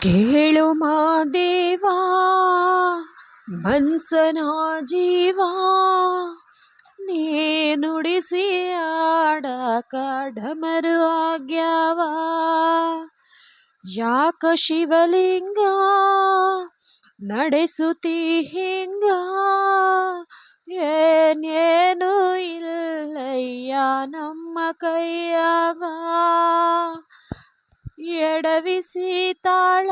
ಕೇಳು ಮಾದೇವಾ ಮನ್ಸನ ಜೀವಾ, ನೀ ನುಡಿಸಿ ಆಡಕ ಡಮರು ಆಗ್ಯಾವ. ಯಾಕ ಶಿವಲಿಂಗ ನಡೆಸುತ್ತಿ ಹಿಂಗ, ಏನೇನು ಇಲ್ಲಯ್ಯ ನಮ್ಮ ಕೈಯಾಗ. ಎಡವಿಸಿ ತಾಳ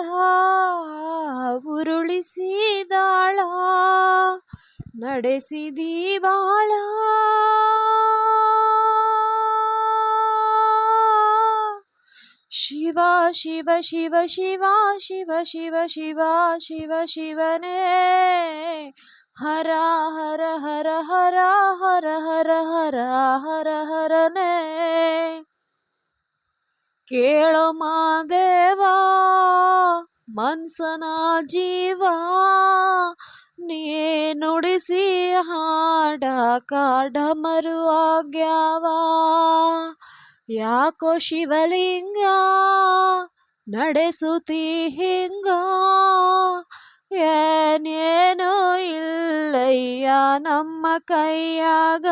ಉರುಳಿಸಿದಾಳ, ನಡೆಸಿದಿ ಬಾಳ. ಶಿವ ಶಿವ ಶಿವ ಶಿವ ಶಿವ ಶಿವ ಶಿವ ಶಿವ ಶಿವನೇ, ಹರ ಹರ ಹರ ಹರ ಹರ ಹರ ಹರ ಹರ ಹರನೇ. ಕೇಳೋ ಮಾದೇವಾ ಮನ್ಸನ ಜೀವಾ, ನೀ ನುಡಿಸಿ ಹಾಡಕ ಡಮರು ಆಗ್ಯಾವ. ಯಾಕೋ ಶಿವಲಿಂಗ ನಡೆಸುತ್ತಿ ಹಿಂಗ, ಏನೇನು ಇಲ್ಲಯ್ಯ ನಮ್ಮ ಕೈಯಾಗ.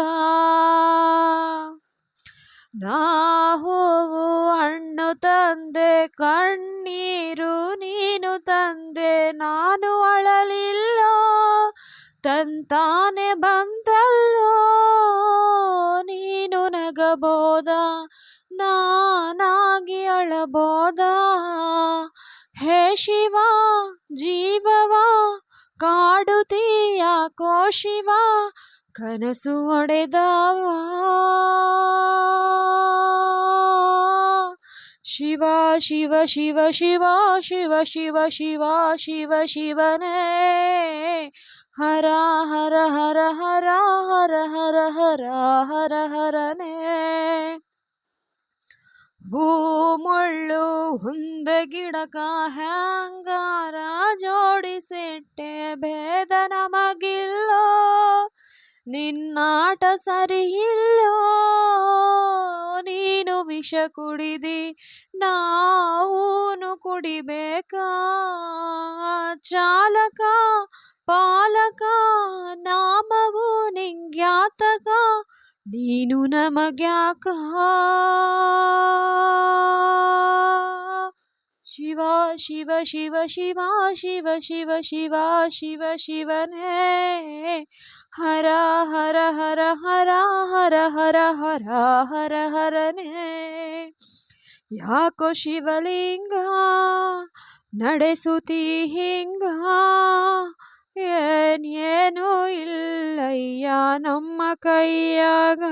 ನಾ ಹೂವು ಹಣ್ಣು ತಂದೆ, ಕಣ್ಣೀರು ನೀನು ತಂದೆ, ನಾನು ಅಳಲಿಲ್ಲ ತಂತಾನೆ ಬಂತಲ್ಲೋ. ನೀನು ನಗಬೋದ ನಾನಾಗಿ ಅಳಬೋದ, ಹೇ ಶಿವ ಜೀವವ ಕಾಡುತ್ತೀಯ ಕೋ ಶಿವ, ಕನಸು ಒಡೆದವ. ಶಿವ ಶಿವ ಶಿವ ಶಿವ ಶಿವ ಶಿವ ಶಿವ ಶಿವ ಶಿವನೇ, ಹರ ಹರ ಹರ ಹರ ಹರ ಹರ ಹರ ಹರ ಹರನೇ. ಹೂ ಮುಳ್ಳು ಹುಂದೆ ಗಿಡಕ ಹ್ಯಾಂಗಾರ ಜೋಡಿಸಿಟ್ಟೆ, ಭೇದ ನಮಗಿಲ್ಲೋ ನಿನ್ನಾಟ ಸರಿಯಿಲ್ಲೋ. ನೀನು ವಿಷ ಕುಡಿದಿ ನಾವೂನು ಕುಡಿಬೇಕಾ, ಚಾಲಕ ಪಾಲಕ ನಾಮವು ನಿಂಗ್ಯಾತಕ, ನೀನು ನಮಗ್ಯಾಕ. ಶಿವ ಶಿವ ಶಿವ ಶಿವ ಶಿವ ಶಿವ ಶಿವ ಶಿವ ಶಿವನೇ, ಹರ ಹರ ಹರ ಹರ ಹರ ಹರ ಹರ ಹರ ಹರನೇ. ಯಾಕೋ ಶಿವಲಿಂಗ ನಡೆಸುತ್ತಿ ಹಿಂಗ, ಏನೇನು ಇಲ್ಲಯ್ಯ ನಮ್ಮ ಕೈಯಾಗ.